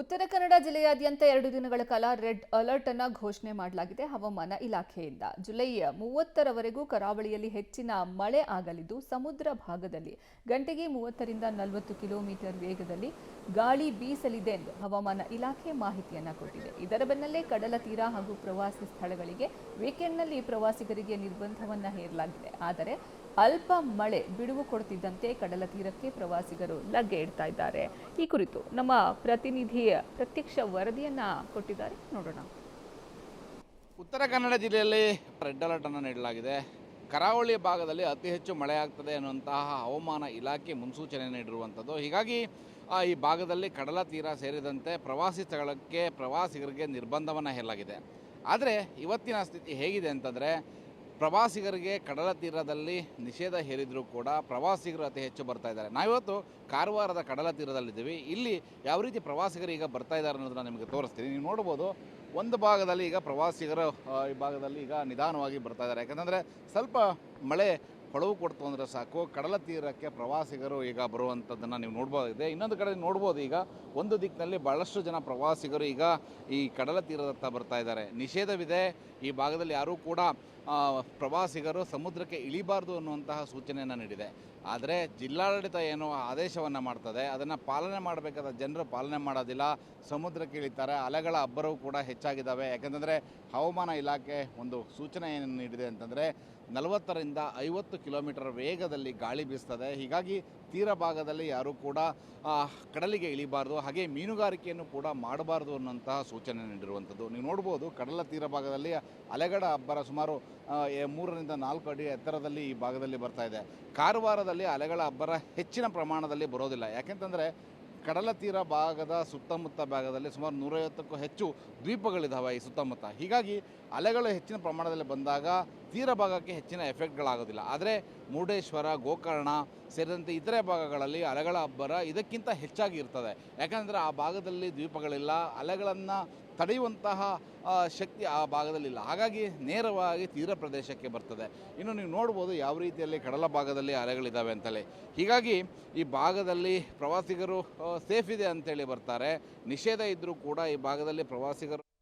ಉತ್ತರ ಕನ್ನಡ ಜಿಲ್ಲೆಯಾದ್ಯಂತ 2 ದಿನಗಳ ಕಾಲ ರೆಡ್ ಅಲರ್ಟ್ ಅನ್ನು ಘೋಷಣೆ ಮಾಡಲಾಗಿದೆ ಹವಾಮಾನ ಇಲಾಖೆಯಿಂದ. ಜುಲೈ 30ರವರೆಗೂ ಕರಾವಳಿಯಲ್ಲಿ ಹೆಚ್ಚಿನ ಮಳೆ ಆಗಲಿದ್ದು, ಸಮುದ್ರ ಭಾಗದಲ್ಲಿ ಗಂಟೆಗೆ 30ರಿಂದ 40 ಕಿಲೋಮೀಟರ್ ವೇಗದಲ್ಲಿ ಗಾಳಿ ಬೀಸಲಿದೆ ಎಂದು ಹವಾಮಾನ ಇಲಾಖೆ ಮಾಹಿತಿಯನ್ನ ಕೊಟ್ಟಿದೆ. ಇದರ ಬೆನ್ನಲ್ಲೇ ಕಡಲ ತೀರ ಹಾಗೂ ಪ್ರವಾಸಿ ಸ್ಥಳಗಳಿಗೆ ವೀಕೆಂಡ್ನಲ್ಲಿ ಪ್ರವಾಸಿಗರಿಗೆ ನಿರ್ಬಂಧವನ್ನ ಹೇರಲಾಗಿದೆ. ಆದರೆ ಅಲ್ಪ ಮಳೆ ಬಿಡುವು ಕೊಡುತ್ತಿದ್ದಂತೆ ಕಡಲ ತೀರಕ್ಕೆ ಪ್ರವಾಸಿಗರು ಲಗ್ಗೆ ಇಡ್ತಾ ಇದ್ದಾರೆ. ಈ ಕುರಿತು ನಮ್ಮ ಪ್ರತಿನಿಧಿಯ ಪ್ರತ್ಯಕ್ಷ ವರದಿಯನ್ನ ಕೊಟ್ಟಿದ್ದಾರೆ, ನೋಡೋಣ. ಉತ್ತರ ಕನ್ನಡ ಜಿಲ್ಲೆಯಲ್ಲಿ ರೆಡ್ ಅಲರ್ಟ್ ಅನ್ನು ನೀಡಲಾಗಿದೆ. ಕರಾವಳಿ ಭಾಗದಲ್ಲಿ ಅತಿ ಹೆಚ್ಚು ಮಳೆಯಾಗ್ತದೆ ಅನ್ನುವಂತಹ ಹವಾಮಾನ ಇಲಾಖೆ ಮುನ್ಸೂಚನೆ ನೀಡಿರುವಂಥದ್ದು. ಹೀಗಾಗಿ ಈ ಭಾಗದಲ್ಲಿ ಕಡಲ ತೀರ ಸೇರಿದಂತೆ ಪ್ರವಾಸಿ ಸ್ಥಳಕ್ಕೆ ಪ್ರವಾಸಿಗರಿಗೆ ನಿರ್ಬಂಧವನ್ನು ಹೇರಲಾಗಿದೆ. ಆದರೆ ಇವತ್ತಿನ ಸ್ಥಿತಿ ಹೇಗಿದೆ ಅಂತಂದರೆ, ಪ್ರವಾಸಿಗರಿಗೆ ಕಡಲ ತೀರದಲ್ಲಿ ನಿಷೇಧ ಹೇರಿದರೂ ಕೂಡ ಪ್ರವಾಸಿಗರು ಅತಿ ಹೆಚ್ಚು ಬರ್ತಾ ಇದ್ದಾರೆ. ನಾವಿವತ್ತು ಕಾರವಾರದ ಕಡಲ ತೀರದಲ್ಲಿದ್ದೀವಿ. ಇಲ್ಲಿ ಯಾವ ರೀತಿ ಪ್ರವಾಸಿಗರು ಈಗ ಬರ್ತಾ ಇದ್ದಾರೆ ಅನ್ನೋದನ್ನು ನಿಮಗೆ ತೋರಿಸ್ತೀನಿ. ನೀವು ನೋಡ್ಬೋದು, ಒಂದು ಭಾಗದಲ್ಲಿ ಈಗ ಪ್ರವಾಸಿಗರು ಈ ಭಾಗದಲ್ಲಿ ಈಗ ನಿಧಾನವಾಗಿ ಬರ್ತಾ ಇದ್ದಾರೆ. ಯಾಕಂತಂದರೆ ಸ್ವಲ್ಪ ಮಳೆ ಹೊಳವು ಕೊಡ್ತು ಅಂದರೆ ಸಾಕು, ಕಡಲ ತೀರಕ್ಕೆ ಪ್ರವಾಸಿಗರು ಈಗ ಬರುವಂಥದ್ದನ್ನು ನೀವು ನೋಡ್ಬೋದಿದೆ. ಇನ್ನೊಂದು ಕಡೆ ನೋಡ್ಬೋದು, ಈಗ ಒಂದು ದಿಕ್ಕಿನಲ್ಲಿ ಭಾಳಷ್ಟು ಜನ ಪ್ರವಾಸಿಗರು ಈಗ ಈ ಕಡಲ ತೀರದತ್ತ ಬರ್ತಾ ಇದ್ದಾರೆ. ನಿಷೇಧವಿದೆ ಈ ಭಾಗದಲ್ಲಿ, ಯಾರೂ ಕೂಡ ಪ್ರವಾಸಿಗರು ಸಮುದ್ರಕ್ಕೆ ಇಳಿಬಾರ್ದು ಅನ್ನುವಂತಹ ಸೂಚನೆಯನ್ನು ನೀಡಿದೆ. ಆದರೆ ಜಿಲ್ಲಾಡಳಿತ ಏನೋ ಆದೇಶವನ್ನು ಮಾಡ್ತದೆ, ಅದನ್ನು ಪಾಲನೆ ಮಾಡಬೇಕಾದ ಜನರು ಪಾಲನೆ ಮಾಡೋದಿಲ್ಲ, ಸಮುದ್ರಕ್ಕೆ ಇಳಿತಾರೆ. ಅಲೆಗಳ ಅಬ್ಬರವು ಕೂಡ ಹೆಚ್ಚಾಗಿದ್ದಾವೆ. ಯಾಕೆಂತಂದರೆ ಹವಾಮಾನ ಇಲಾಖೆ ಒಂದು ಸೂಚನೆ ಏನು ನೀಡಿದೆ ಅಂತಂದರೆ, 40ರಿಂದ 50 ಕಿಲೋಮೀಟರ್ ವೇಗದಲ್ಲಿ ಗಾಳಿ ಬೀಸ್ತದೆ. ಹೀಗಾಗಿ ತೀರ ಭಾಗದಲ್ಲಿ ಯಾರೂ ಕೂಡ ಕಡಲಿಗೆ ಇಳಿಬಾರ್ದು, ಹಾಗೆ ಮೀನುಗಾರಿಕೆಯನ್ನು ಕೂಡ ಮಾಡಬಾರ್ದು ಅನ್ನೋಂತಹ ಸೂಚನೆ ನೀಡಿರುವಂಥದ್ದು. ನೀವು ನೋಡ್ಬೋದು, ಕಡಲ ತೀರ ಭಾಗದಲ್ಲಿ ಅಲೆಗಳ ಅಬ್ಬರ ಸುಮಾರು 3ರಿಂದ 4 ಅಡಿ ಎತ್ತರದಲ್ಲಿ ಈ ಭಾಗದಲ್ಲಿ ಬರ್ತಾ ಇದೆ. ಕಾರವಾರದಲ್ಲಿ ಅಲೆಗಳ ಅಬ್ಬರ ಹೆಚ್ಚಿನ ಪ್ರಮಾಣದಲ್ಲಿ ಬರೋದಿಲ್ಲ. ಯಾಕೆಂತಂದರೆ ಕಡಲ ತೀರ ಭಾಗದ ಸುತ್ತಮುತ್ತ ಭಾಗದಲ್ಲಿ ಸುಮಾರು 150ಕ್ಕೂ ಹೆಚ್ಚು ದ್ವೀಪಗಳಿದ್ದಾವೆ ಈ ಸುತ್ತಮುತ್ತ. ಹೀಗಾಗಿ ಅಲೆಗಳು ಹೆಚ್ಚಿನ ಪ್ರಮಾಣದಲ್ಲಿ ಬಂದಾಗ ತೀರ ಭಾಗಕ್ಕೆ ಹೆಚ್ಚಿನ ಎಫೆಕ್ಟ್ಗಳಾಗೋದಿಲ್ಲ. ಆದರೆ ಮುರುಡೇಶ್ವರ, ಗೋಕರ್ಣ ಸೇರಿದಂತೆ ಇತರೆ ಭಾಗಗಳಲ್ಲಿ ಅಲೆಗಳ ಅಬ್ಬರ ಇದಕ್ಕಿಂತ ಹೆಚ್ಚಾಗಿ ಇರ್ತದೆ. ಯಾಕಂದರೆ ಆ ಭಾಗದಲ್ಲಿ ದ್ವೀಪಗಳಿಲ್ಲ, ಅಲೆಗಳನ್ನು ತಡೆಯುವಂತಹ ಶಕ್ತಿ ಆ ಭಾಗದಲ್ಲಿಲ್ಲ. ಹಾಗಾಗಿ ನೇರವಾಗಿ ತೀರ ಪ್ರದೇಶಕ್ಕೆ ಬರ್ತದೆ. ಇನ್ನು ನೀವು ನೋಡ್ಬೋದು ಯಾವ ರೀತಿಯಲ್ಲಿ ಕಡಲ ಭಾಗದಲ್ಲಿ ಅಲೆಗಳಿದ್ದಾವೆ ಅಂತಲೇ. ಹೀಗಾಗಿ ಈ ಭಾಗದಲ್ಲಿ ಪ್ರವಾಸಿಗರು ಸೇಫ್ ಇದೆ ಅಂತೇಳಿ ಬರ್ತಾರೆ. ನಿಷೇಧ ಇದ್ದರೂ ಕೂಡ ಈ ಭಾಗದಲ್ಲಿ ಪ್ರವಾಸಿಗರು